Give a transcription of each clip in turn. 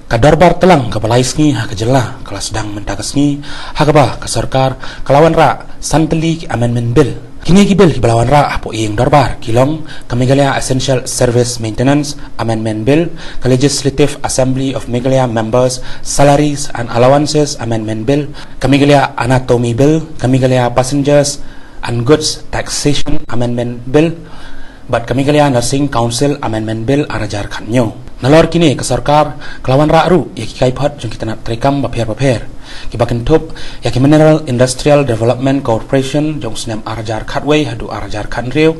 ka dorbar tlang ka balai sngi ha ka jela kala sdang menta ka sngi ha ka ba ka sorkar kalawan ra tylli amendment bill kini ki bill ki balawan ra apo ing dorbar kilong ka Meghalaya Essential Service Maintenance Amendment Bill ka Legislative Assembly of Meghalaya Members Salaries and Allowances Amendment Bill ka Meghalaya Anatomy Bill ka Meghalaya Passengers and Goods Taxation Amendment Bill bat ka Meghalaya Nursing Council Amendment Bill arajar khanyo nalor kini ka sorkar kelawan ra ru ya ki kai phat jong kita nak trekam baper ki bakin thup ya ki Mineral Industrial Development Corporation jong snem arajar khatway hadu arajar khan reu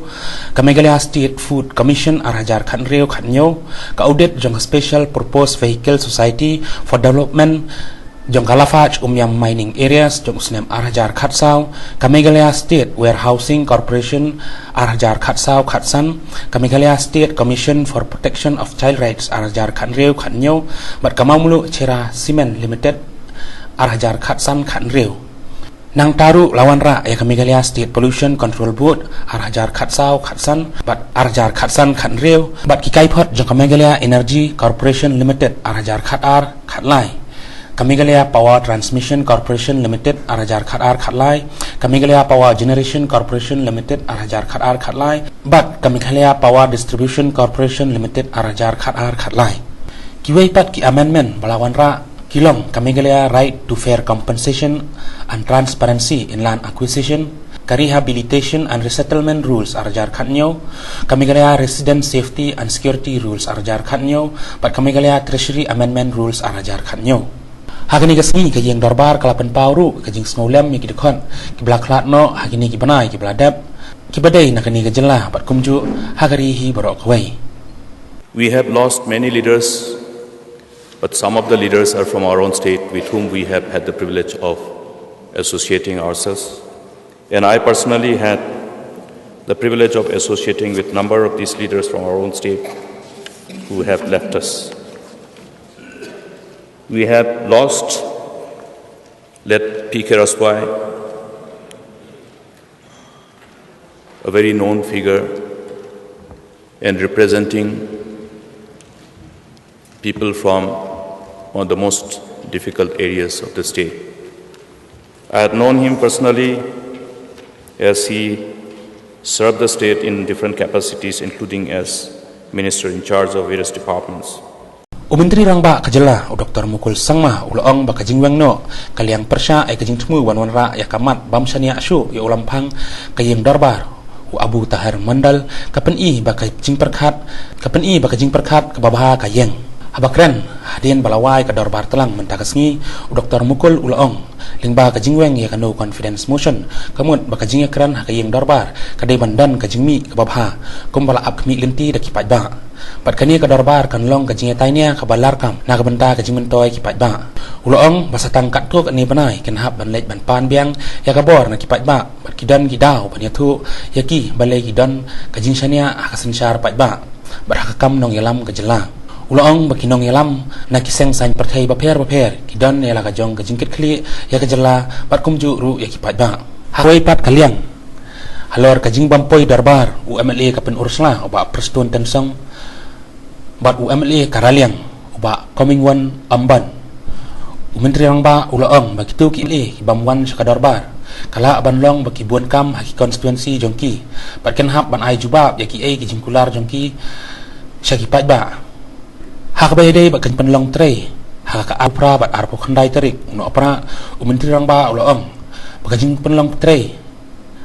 ka Meghalaya State Food Commission arajar khan reu khanyo ka audit jong Special Purpose Vehicle Society for Development jong kalafaj umyam mining areas jong snem arajar khatsau ka Meghalaya State Warehousing Corporation arajar khatsau khatsan ka Meghalaya State Commission for Protection of Child Rights arajar khanreu khanyo bat kamamulu Chera Cement Limited arajar khatsan khanreu nang taru lawan ra ya ka Meghalaya State Pollution Control Board arajar khatsau khatsan bat arajar khatsan khanreu bat ki kai phot jong ka Meghalaya Energy Corporation Limited arajar khatar khatlai ka Meghalaya Power Transmission Corporation Limited arajar khatar khatlai ka Meghalaya Power Generation Corporation Limited arajar khatar khatlai bat ka Meghalaya Power Distribution Corporation Limited arajar khatar khatlai kiwei pat ki amendment balawan ra kilong ka Meghalaya Right to Fair Compensation and Transparency in Land Acquisition ka Rehabilitation and Resettlement Rules arajar khanyo ka Meghalaya Resident Safety and Security Rules arajar khanyo bat ka Meghalaya Treasury Amendment Rules arajar khanyo hagini kasni ka jeng dorbar kalapan pauru ka jeng snolem mi kidekon ki blaklat no hagini ki banai ki bladap ki badai nakani ka jela pat kumju hagari hi borok wai. We have lost many leaders, but some of the leaders are from our own state with whom we have had the privilege of associating ourselves, and I personally had the privilege of associating with a number of these leaders from our own state who have left us. We have lost Let P. K. Raswai, a very known figure and representing people from one of the most difficult areas of the state. I had known him personally as he served the state in different capacities, including as minister in charge of various departments. Umentri rang ba kajela Dr. Mukul Sangma ulong ba kajingweng no kaliang persya ay kajing temu wan ra ya kamat bamsania asu ya ulampang kayeng dorbar u Abu Tahir Mandal kapeni ba kajing perkhat ke babha kayeng habakren hadien balawai ka dorbar telang mentakasngi Dr. Mukul ulong lingba kajingweng ya kanu confidence motion kamut ba kajing kran kayeng dorbar kadai bandan kajingmi ke babha kumbala apkmi linti da kipat ba pat kani ka dorbar kan long ka jinga tainia ka balar kam na ka benta ka jing mentoy ki pat ba ulong basatang kat tu ni banai ken hab ban lej ban pan biang ya ka bor na ki pat ba pat kidan ki daw pan ya thu ya ki balai ki don ka jing shania ka sanchar pat ba bar ka kam nong yalam ka jela ulong ba kinong yalam na ki seng san perthai ba pher ki don ya la ka jong ka jing kit khli ya ka jela pat kumju ru ya ki pat ba hawai pat kaliang halor ka jing bampoi dorbar UMLA ka pen urusla oba prestun tensong bat UMLA karaliang uba coming one amban umentri rang ba ulaong bagitu ki le bamwan sa dorbar kala aban long bagi buan kam haki constituency jongki bat ken hab ban ai jubab yaki ai ki jingkular jongki syaki pat ba hak bay dei ba kan penlong tre hak ka apra bat arpo khandai terik no apra umentri rang ba ulaong bagajing penlong tre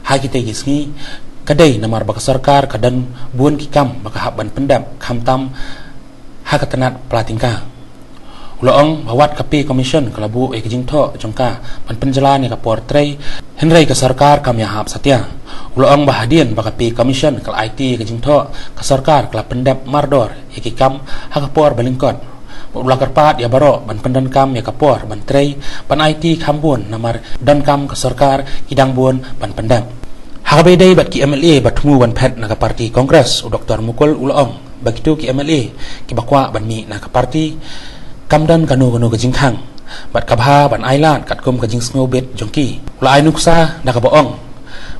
haki te gisngi kadai namar baka sorkar kadan buan ki kam baka hab ban pendam kham tam hakatanat pelatingka ulong bawat kapi commission kalabu ekjing tho jongka pan penjalan ka portray henry ka sarkar kam ya hap satya ulong bahadian bakapi commission kal IT ekjing tho ka sarkar kala pendap mardor ekikam hakapor balingkot ulakar pat ya baro ban pendan kam ya kapor ban tray pan IT khambun namar dan kam ka sarkar kidang buan ban pendam hakabedai bat ki MLA batmu ban phet na ka parti kongres Dr. Mukul ulong bagitu ki MLA ki bakwa ban mi na ka parti kamdan kanu ka jingkhang bat kabha ban ailat katkum ka jing snobet jongki ula ai nuksa na ka boong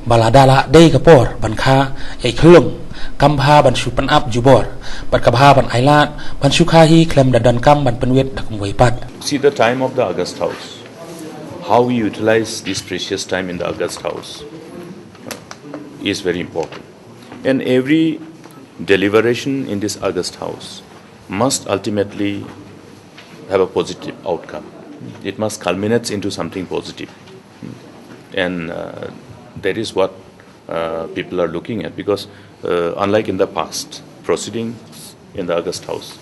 baladala dei ka por ban kha ai khlung kam bha ban shu pan ap jubor bat ka bha ban ailat ban shu kha hi klem da dan kam ban penwet dak wei pat. See the time of the August House, how we utilize this precious time in the August House is very important. And every deliberation in this August House must ultimately have a positive outcome. It must culminate into something positive. And that is what people are looking at, because unlike in the past, proceedings in the August House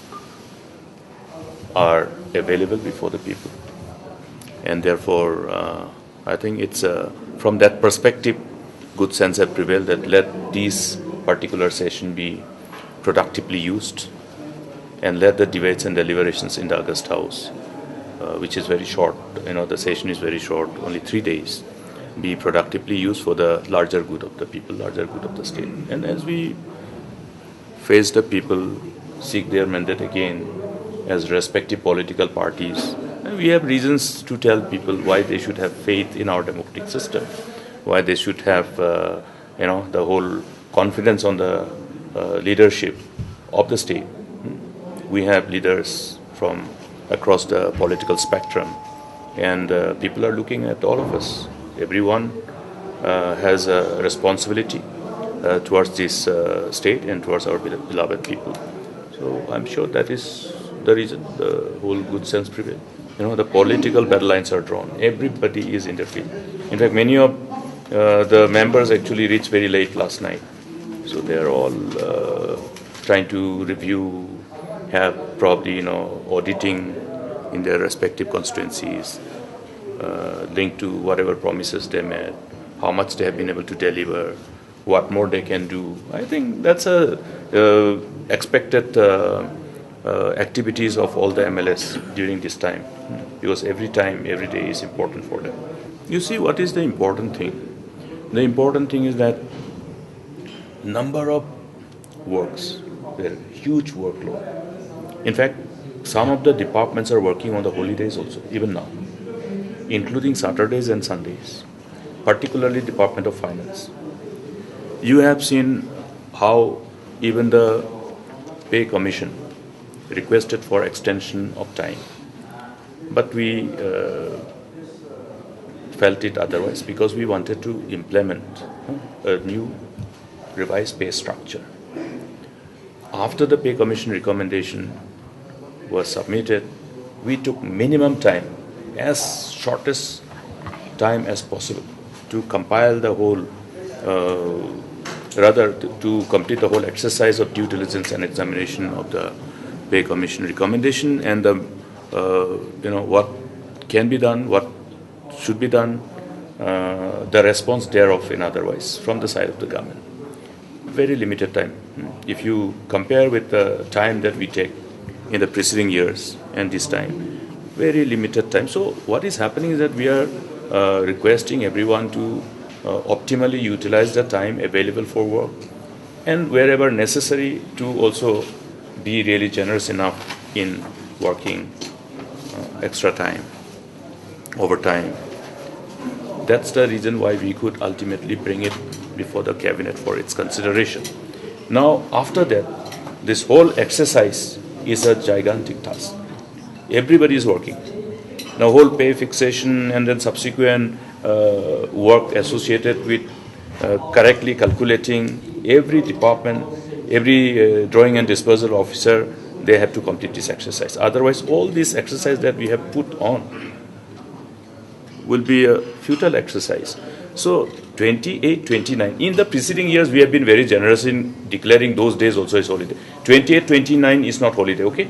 are available before the people. And therefore, I think it's from that perspective, good sense have prevailed that let this particular session be productively used, and let the debates and deliberations in the August House, which is very short, the session is very short, only 3 days, be productively used for the larger good of the people, larger good of the state. And as we face the people, seek their mandate again as respective political parties, and we have reasons to tell people why they should have faith in our democratic system, why they should have, the whole confidence on the leadership of the state. We have leaders from across the political spectrum, and people are looking at all of us. Everyone has a responsibility towards this state and towards our beloved people. So I'm sure that is the reason the whole good sense prevails. The political battle lines are drawn. Everybody is in the field. In fact, many of the members actually reached very late last night. So they are all trying to review, have probably, auditing in their respective constituencies, linked to whatever promises they made, how much they have been able to deliver, what more they can do. I think that's a expected activities of all the MLS during this time, because every time, every day is important for them. You see, what is the important thing? The important thing is that number of works, there huge workload. In fact, some of the departments are working on the holidays also, even now, including Saturdays and Sundays, particularly Department of Finance. You have seen how even the Pay Commission requested for extension of time, but we felt it otherwise, because we wanted to implement a new revised pay structure. After the Pay Commission recommendation was submitted, we took minimum time, as shortest time as possible, to compile the whole, to complete the whole exercise of due diligence and examination of the Pay Commission recommendation, and the, what can be done, what should be done, the response thereof, in otherwise, from the side of the government. Very limited time. If you compare with the time that we take in the preceding years and this time, very limited time. So what is happening is that we are requesting everyone to optimally utilize the time available for work, and wherever necessary to also be really generous enough in working extra time, overtime. That's the reason why we could ultimately bring it before the cabinet for its consideration. Now, after that, this whole exercise is a gigantic task. Everybody is working. Now, whole pay fixation and then subsequent work associated with correctly calculating, every department, every drawing and dispersal officer, they have to complete this exercise. Otherwise, all this exercise that we have put on will be a futile exercise. So 28, 29. In the preceding years, we have been very generous in declaring those days also as holiday. 28, 29 is not holiday, okay?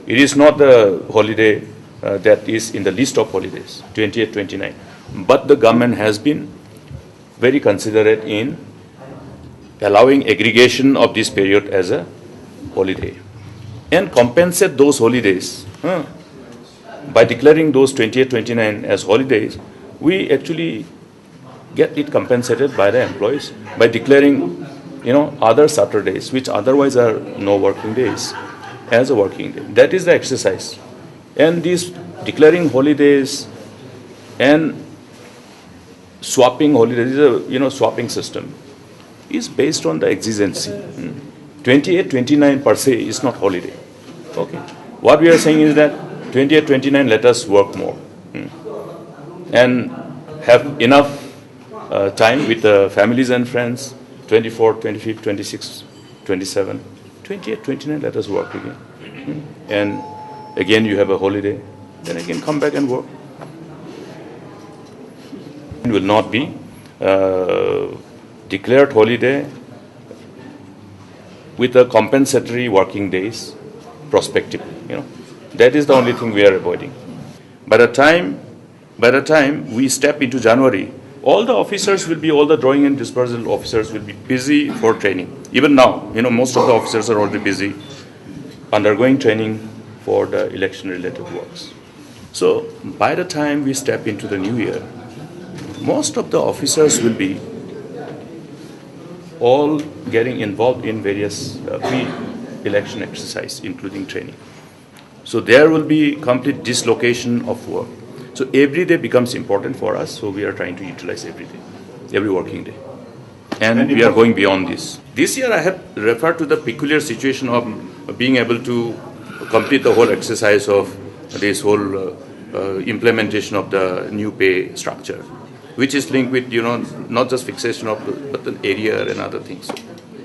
It is not the holiday that is in the list of holidays, 28, 29. But the government has been very considerate in allowing aggregation of this period as a holiday, and compensate those holidays. By declaring those 28, 29 as holidays, we actually get it compensated by the employees by declaring, other Saturdays, which otherwise are no working days, as a working day. That is the exercise. And these declaring holidays and swapping holidays is a, swapping system. is based on the exigency. 28, 29 per se is not holiday. Okay. What we are saying is that 28, 29, let us work more and have enough time with the families and friends. 24, 25, 26, 27, 28, 29, let us work again. And again you have a holiday, then again come back and work. It will not be declared holiday with a compensatory working days prospectively. That is the only thing we are avoiding. By the time we step into January, all the officers will be, all the drawing and dispersal officers will be busy for training. Even now, most of the officers are already busy undergoing training for the election-related works. So by the time we step into the new year, most of the officers will be all getting involved in various pre-election exercise, including training. So there will be complete dislocation of work. So every day becomes important for us, so we are trying to utilize every day, every working day. And we are going beyond this. This year I have referred to the peculiar situation of being able to complete the whole exercise of this whole implementation of the new pay structure, which is linked with, not just fixation of but the area and other things.